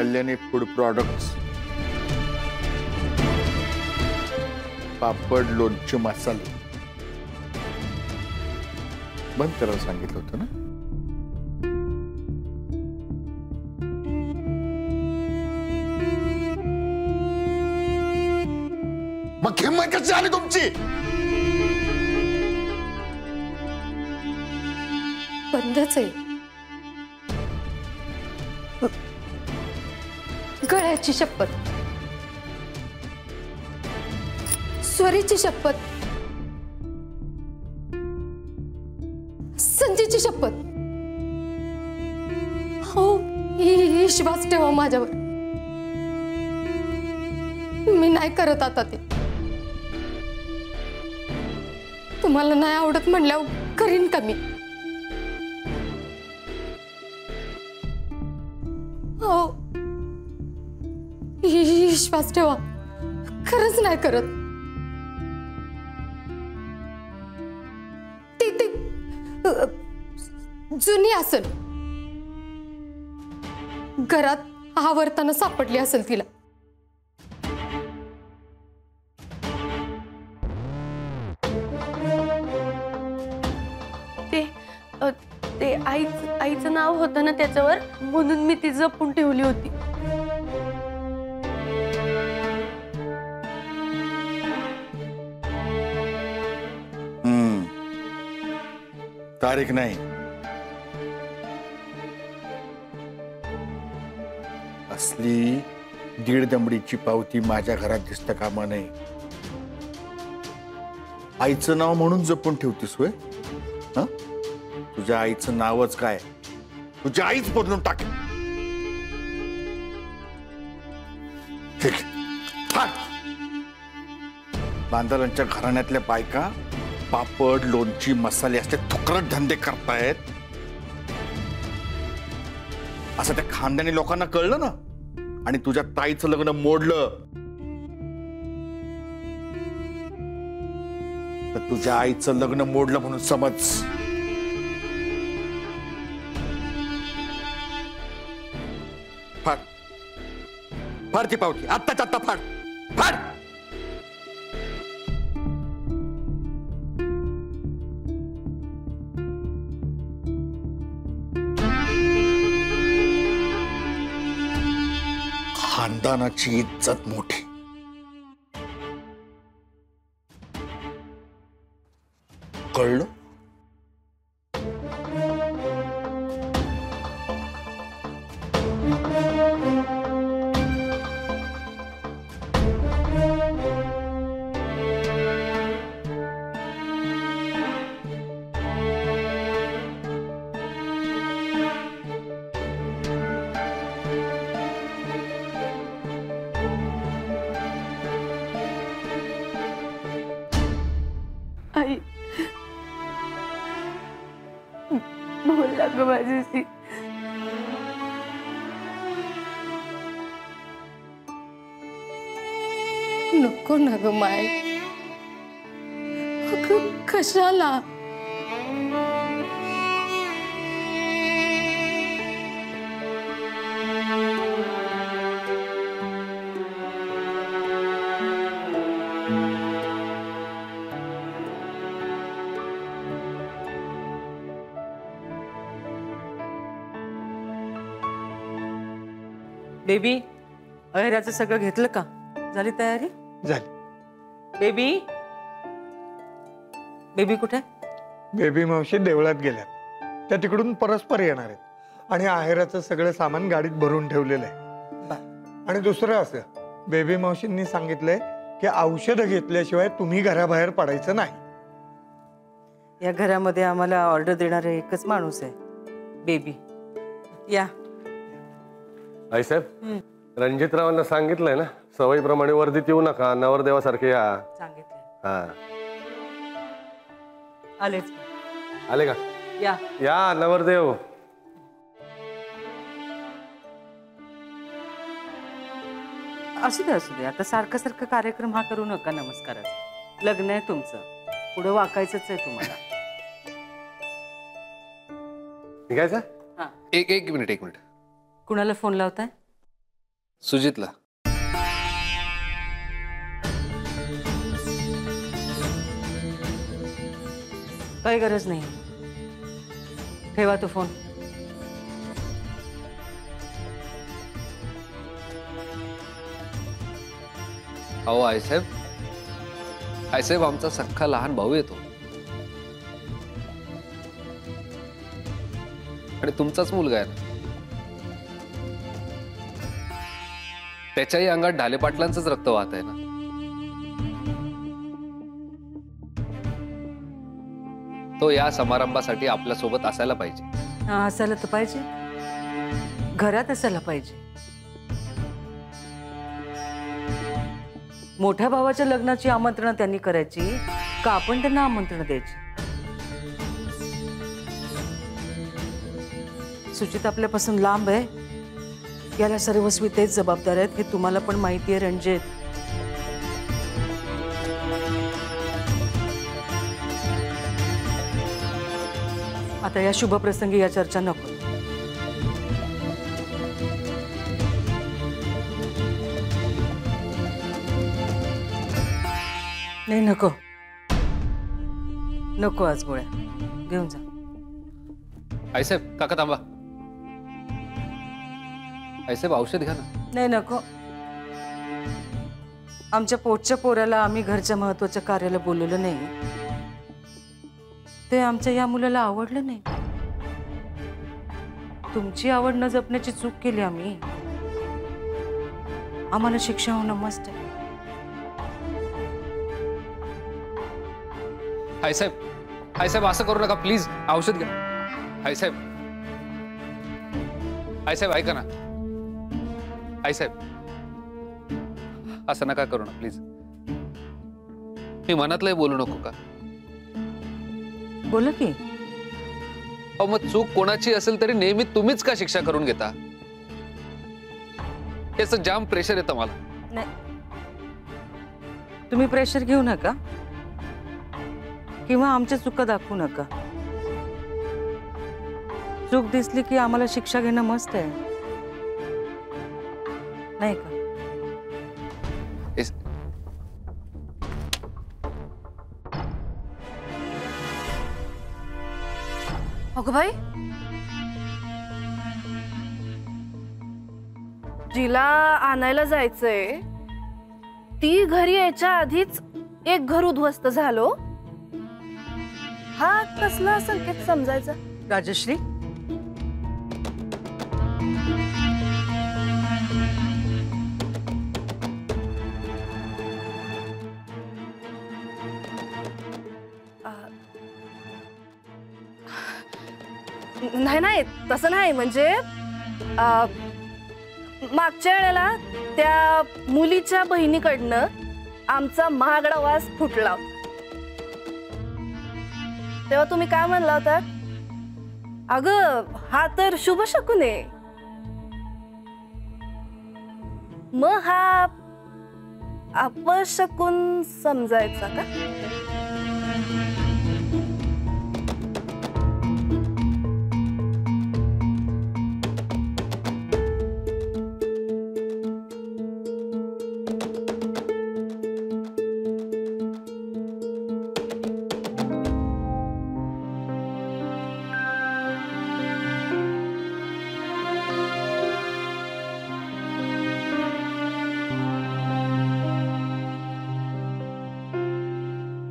Kalyani food products पापड लोणचे मसाले बंद करायला सांगितलं होतं ना? मग हिम्मत कशी आली तुमची? बंदच आहे. गळ्याची शपथ, स्वरीची शपथ, संजीची शपथ. हो, विश्वास ठेवा माझ्यावर. मी नाही करत आता ते. तुम्हाला नाही आवडत म्हणल्यावर करीन का मी? हो, विश्वास ठेवा, खरंच नाही करत. ती जुनी असेल, घरात आवरताना सापडली असेल तिला. ते आईचं नाव होतं ना त्याच्यावर, म्हणून मी ती जपून ठेवली होती. तारीख नाही, असली दीड दमडीची पावती माझ्या घरात दिसता कामा नये. आईचं नाव म्हणून जपून ठेवतीस होय? हं? तुझ्या आईचं नावच काय? तुझी आईच बदलून टाक. बांधवांच्या घराण्यातल्या बायका पापड लोणची मसाले असले थुकरट धंदे करतायत असं त्या खानदानी लोकांना कळलं ना, आणि तुझ्या ताईचं लग्न मोडलं तर तुझ्या आईचं लग्न मोडलं म्हणून समज. फाड फाड ती पावती, आत्ताच्या आत्ता फाड फाड. खानदानाची इज्जत मोठी. कळलं? आई बोलला ग माझ्याशी. नको ना ग माय, अगं कशाला? बेबी, अहेराचं सगळं घेतलं का? झाली तयारी? झाली. बेबी, बेबी कुठे? बेबी मावशी देवळात गेल्या, त्या तिकडून परस्पर येणार आहेत आणि आहेराचं सगळं सामान गाडीत भरून ठेवलेलं आहे. आणि दुसरं असं, बेबी मावशींनी सांगितलंय की औषधं घेतल्याशिवाय तुम्ही घराबाहेर पडायचं नाही. या घरामध्ये आम्हाला ऑर्डर देणारा एकच माणूस आहे, बेबी. या आई साहेब, रणजितरावांना सांगितलंय ना, सवयीप्रमाणे वर्दीत येऊ नका, नवरदेवासारखे या. सांगितलं. हा, आलेच. आले का? या या नवरदेव. असू दे. आता सारखं सारखं कार्यक्रम हा करू नका नमस्काराचा. लग्न आहे तुमचं, पुढे वाकायचंच आहे तुम्हाला. निघायचं? हा. एक मिनिट. कुणाला फोन लावताय? सुजितला. काही गरज नाही. ठेवा तो फोन. अहो आईसाहेब, आईसाहेब आमचा सख्खा लहान भाऊ येतो आणि तुमचाच मुलगा आहे ना. त्याच्याही अंगात ढाले पाटलांचंच रक्त वाहत आहे ना. तो या समारंभासाठी आपल्या सोबत असायला पाहिजे. हा, असायला तर पाहिजे. घरात असायला पाहिजे. मोठ्या भावाच्या लग्नाची आमंत्रण त्यांनी करायची का आपण त्यांना आमंत्रण द्यायची? सुचित आपल्यापासून लांब आहे. याला सर्वस्वी तेच जबाबदार आहेत हे तुम्हाला पण माहिती आहे रणजित. आता या शुभ प्रसंगी या चर्चा नको. नाही, नको नको. आज गोळ्या घेऊन जा. आईसाहेब, काका थांबा. आईसाहेब औषध घ्या ना. नाही, नको. आमच्या पोटच्या पोराला आम्ही घरच्या महत्वाच्या कार्याला बोलवलं नाही. ते आमच्या या मुलाला आवडलं नाही. तुमची आवड न जपण्याची चूक केली आम्ही. आम्हाला शिक्षा होणं मस्त आहे. आईसाहेब, आईसाहेब असं करू नका प्लीज. औषध घ्या. आईसाहेब, आईसाहेब ऐका ना. आईसाहेब असं नका करू ना प्लीज. मी मनातलंही बोलू नको का? बोला की. अहो मग चूक कोणाची असेल तरी नेहमी तुम्हीच का शिक्षा करून घेता? याचं जाम प्रेशर येतं मला. नाही, तुम्ही प्रेशर घेऊ नका किंवा आमच्या चुका दाखवू नका. चूक दिसली की आम्हाला शिक्षा घेणं मस्त आहे, नाही का? अगं बाई, जिला आणायला जायचंय ती घरी यायच्या आधीच एक घर उद्ध्वस्त झालो. हा कसला संकेत समजायचा? राजश्री, नाही नाही, तसं नाही. म्हणजे मागच्या वेळेला त्या मुलीच्या बहिणीकडनं आमचा महागडा वास फुटला. तेव्हा तुम्ही काय म्हणला होता? अगं हा तर शुभ शकून आहे. मग हा अपशकुन समजायचा का?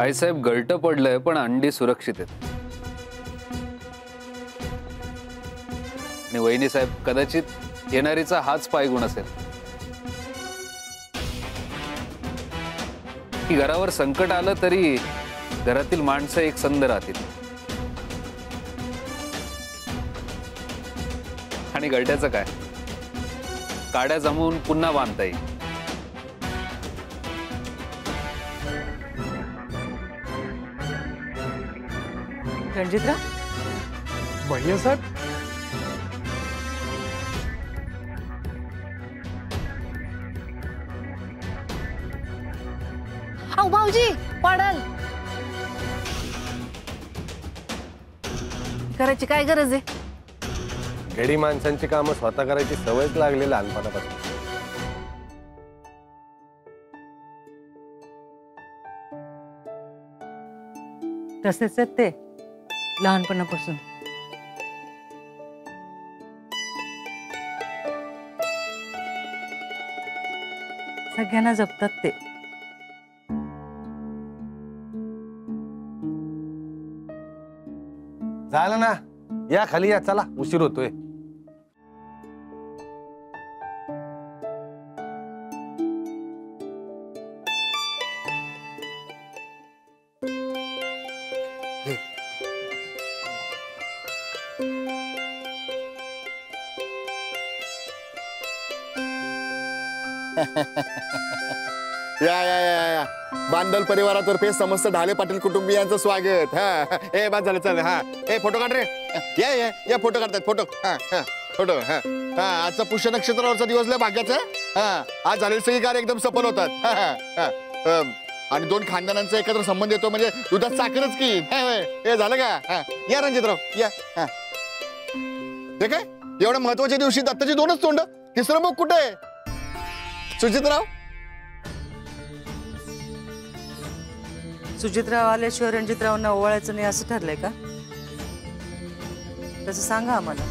आईसाहेब गळटं पडलंय पण अंडी सुरक्षित आहेत. आणि वहिनी साहेब, कदाचित येणारीचा हाच पायगुण असेल की घरावर संकट आलं तरी घरातील माणसं एक संध राहतील. आणि गळट्याचं काय, काड्या जमवून पुन्हा बांधता येईल. रणजितराव, भैया साहेब, अहो भाऊजी, पडाल. करायची काय गरज आहे? घडी माणसांची कामं स्वतः करायची सवयच लागली लहानपणापासून. तसेच आहेत ते लहानपणापासून. सगळ्यांना जपतात ते. झालं ना, या खाली या, चला उशीर होतोय. या या या या बांदल परिवारातर्फे समस्त ढाले पाटील कुटुंबियांचं स्वागत. हा ए बाद झालं, चल. हा ए फोटो काढ रे. या या या फोटो काढतात, फोटो. हा हा फोटो. हा हा आजचा पुष्य नक्षत्रावरचा दिवस लय भाग्याचा. हा आज झालेले सगळे कार्य एकदम सफल होतात. हा हा हा आणि दोन खानदानांचा एकत्र संबंध येतो म्हणजे दुधात साखरच की. हे झालं का? हा या रणजितराव या. हा हे काय एवढ्या महत्वाच्या दिवशी दत्ताची दोनच तोंड, तिसरं मग कुठे आहे? सुजितराव सुजितराव आल्याशिवाय रणजितरावांना ओवाळायचं नाही असं ठरलंय का? तसं सांगा आम्हाला.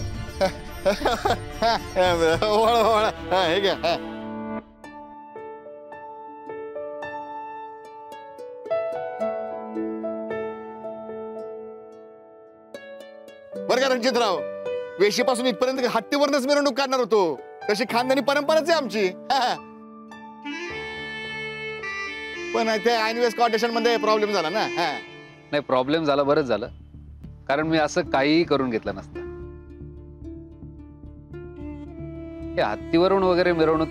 हे घ्या. बरं का रणजितराव, वेशीपासून इथपर्यंत हत्तीवरच मिरवणूक काढणार होतो. तशी खानदानी परंपराच आहे आमची. पण ते आयनवेस कॉटेशन मध्ये प्रॉब्लेम झाला ना. नाही, प्रॉब्लेम झाला, बरंच झालं, कारण मी असं काहीही करून घेतलं नसतं. हे हत्तीवरून वगैरे मिरवणूक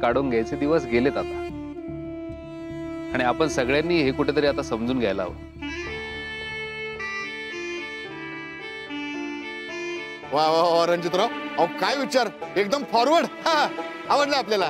काढून घ्यायचे दिवस गेलेत आता. आणि आपण सगळ्यांनी हे कुठेतरी आता समजून घ्यायला हवं. वा वा वा रणजितराव, अहो काय विचार, एकदम फॉरवर्ड. आवडलं आपल्याला.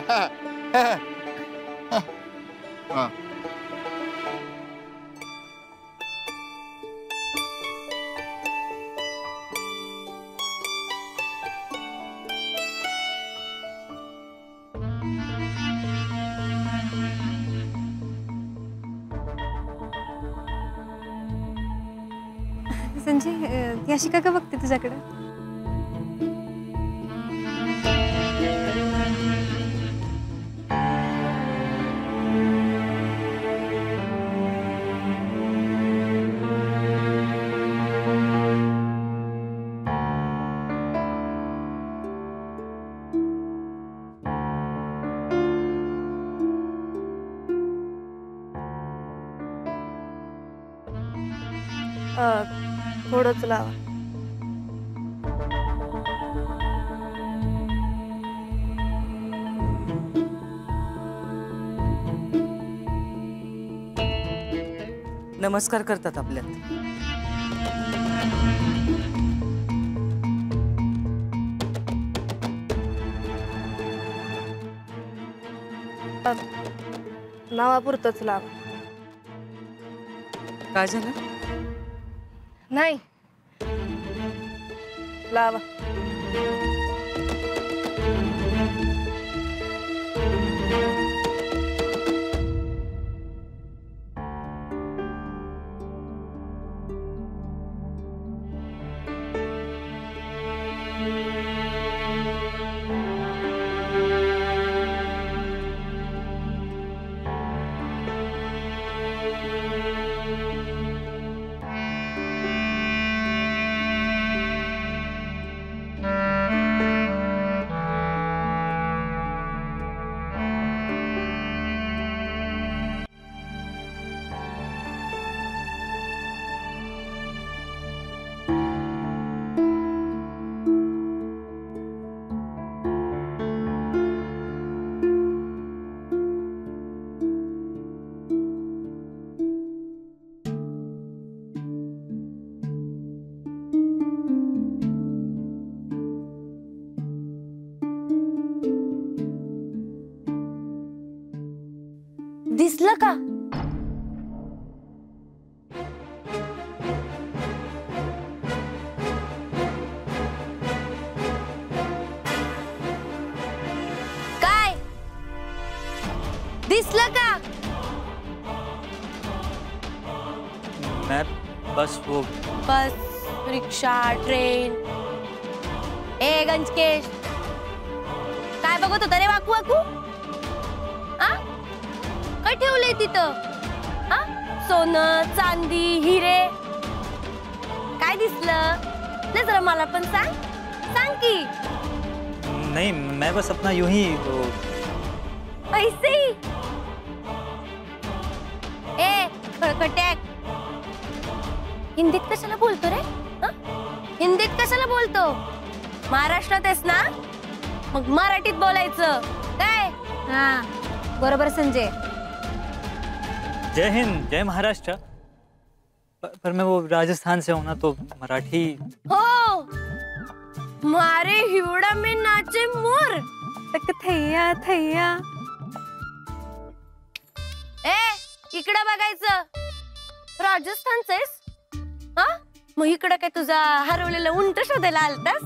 संजय, ती अशी का बघते तुझ्याकडे? थोडंच लावा. नमस्कार करतात आपल्यात. नावापुरतच लावा. काय झालं? नाही लावा. दिसलं का? काय दिसलं का? बस वो बस, रिक्षा, ट्रेन. ए गंजकेश, काय बघत होता रे वाकू वाकू? आ? काय ठेवलंय तिथं? आ? सोनं, चांदी, हिरे. काय दिसलं? नाही जरा मला पण सांग. सांग की. नहीं, मैं बस अपना यूं ही वो पैसे. ए खळखट्याक, हिंदीत कशाला बोलतो रे? हं? हिंदीत कशाला बोलतो? महाराष्ट्रात आहेस ना, मग मराठीत बोलायचं काय? हा बरोबर संजय. जय हिंद, जय महाराष्ट्र. पर मैं वो राजस्थान से हूँ ना, तो मराठी. हो, मारे हिवड़ा में नाचे मोर. तक थैया थैया. ए इकडं बघायचं. राजस्थानचं आहेस? हा, मग इकडं काय तुझा हरवलेला उंट शोधायला आलतास?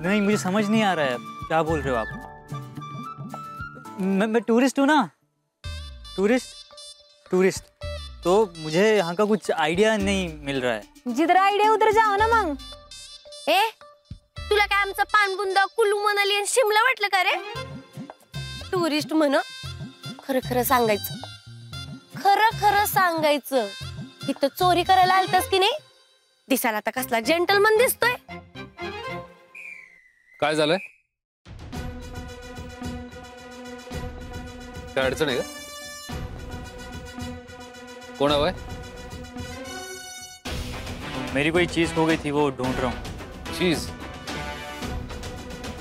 नहीं, मुझे समझ नहीं आ रहा है क्या बोल रहे हो आप. मैं टूरिस्ट हूँ ना, टूरिस्ट. तो मुझे यहाँ का कुछ आइडिया नहीं मिल रहा है. जिधर आइडिया उधर जाओ ना मग. ए तुला काय आमचं पानबुंदा, कुल्लू मनाली आणि शिमला वाटलं का रे? टुरिस्ट म्हण. खरं खरं सांगायचं, खरं खरं सांगायचं. इथं चोरी करायला आलतास की नाही? दिसायला आता कसला जेंटलमन दिसतोय. काय झालंय? काय अडचण आहे का? कोण हवंय? मेरी कोई चीज खो गई थी, वो ढूंढ रहा हूँ. चीज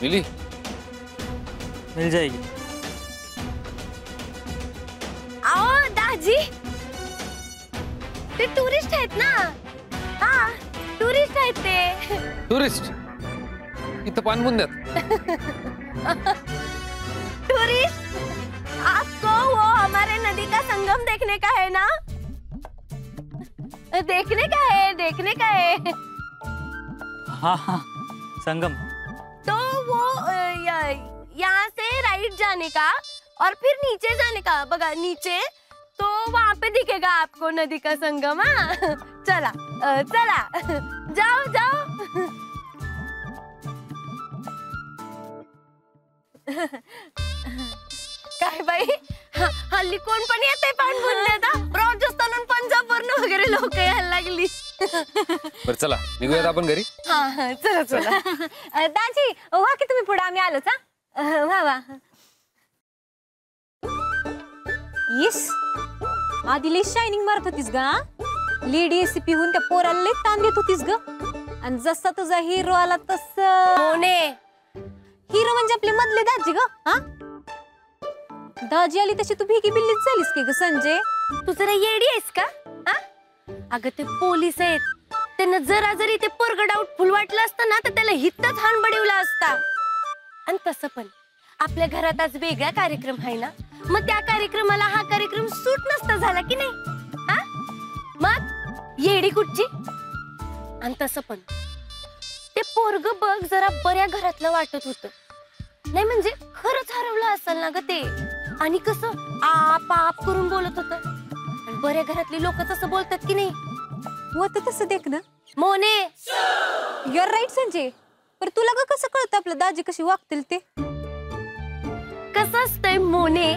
मिली? मिल जाएगी. आओ दाजी, ते टुरिस्ट आहेत ना. हा टुरिस्ट आहेत ते. टुरिस्ट इथं पानबुंद्यात? टूरिस्ट, आपको वो हमारे नदी का संगम देखने का है ना? देखने का है. हाँ हाँ, संगम. तो वो यहाँ से राइट जाने का और फिर नीचे जाने का. बघा नीचे, तो वहाँ पे दिखेगा आपको नदी का संगम. हाँ चला चला, जाओ जाओ. काय बाई, हल्ली कोण पण येते पाणबुंद्यात. राजस्थान आणि पंजाब वरून वगैरे लोक यायला लागली. बरं चला निघूयात आपण घरी. हा चला चला. दाजी वा की तुम्ही पुढे, आम्ही आलोच. हा वा वा. येस, आधी लई शायनिंग मारत होतीस गा. लेडी एसीपी होऊन त्या पोराला लई ताण देत होतीस ग. आणि जसा तुझा हिरो आला तस. मोने, हिरो म्हणजे आपले मधले दाजी ग. हा दाजी आली तशी तू भिकी बिल्लीच झालीस की ग संजय. तू जरा येडी आहेस का? हा अगं ते पोलीस आहेत, त्यांना जरा जरी ते पोरग डाऊटफुल वाटलं असतं ना, तर त्याला हितच हाण बडवला असता. आणि तसं पण आपल्या घरात आज वेगळा कार्यक्रम आहे ना, मग त्या कार्यक्रमाला हा कार्यक्रम सूट नसता झाला की नाही? हा मग येडी कुठची. आणि तसं पण ते पोरग बघ जरा बऱ्या घरातलं वाटत होतं. नाही म्हणजे खरंच हरवलं असेल ना ग ते. आणि कसं आप आप करून बोलत होतं. आणि बऱ्या घरातली लोक तसं बोलतात की नाही? होत तसं देख ना मोने. Your right Sanjay. पर तुला ग कसं कळतं आपलं दाजी कशी वागतील ते? कसं असतंय मोने,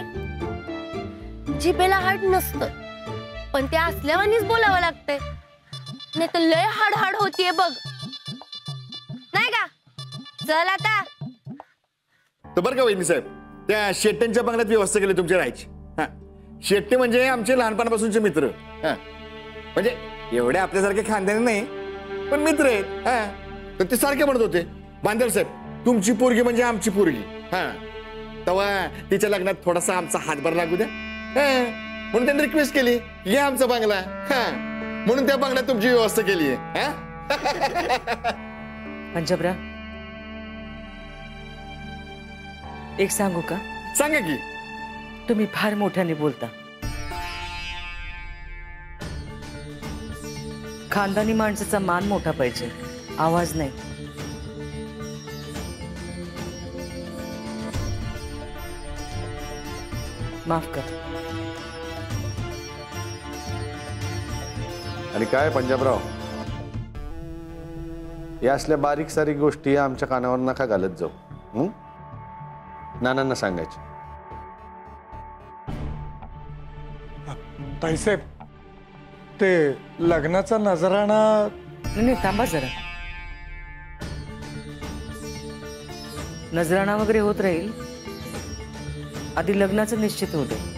जिभेला हाड नसतं, पण ते असल्यावानीच बोलावं लागतंय. नाही तर लय हाड हाड होतीये बघ, नाही का? चल आता. तर बरं का वहिनी साहेब, त्या शेट्ट्यांच्या बंगल्यात व्यवस्था केली तुमच्या राहायची. हा, शेट्टे म्हणजे आमचे लहानपणापासूनचे मित्र. हा म्हणजे एवढे आपल्यासारखे खानदानी नाही, पण मित्र आहेत. हा तर ते सारखे म्हणत होते, बांधल साहेब तुमची पोरगी म्हणजे आमची पोरगी. हा तेव्हा तिच्या लग्नात थोडासा आमचा हातभार लागू द्या. म्हणून त्यांनी रिक्वेस्ट केली, ये आमचा बंगला. हा म्हणून त्या बंगल्यात तुमची व्यवस्था केली आहे. पंजाबराव, एक सांगू का? सांगा की. तुम्ही फार मोठ्याने बोलता. खानदानी माणसाचा मान मोठा पाहिजे, आवाज नाही. माफ कर. आणि काय पंजाबराव, या असल्या बारीक सारीक गोष्टी आमच्या कानावर नका घालत जाऊ. नानांना सांगायचे. ताईसाहेब, ते लग्नाचा नजराणा नाही थांबा जरा. नजराणा वगैरे होत राहील, आधी लग्नाचं निश्चित होते.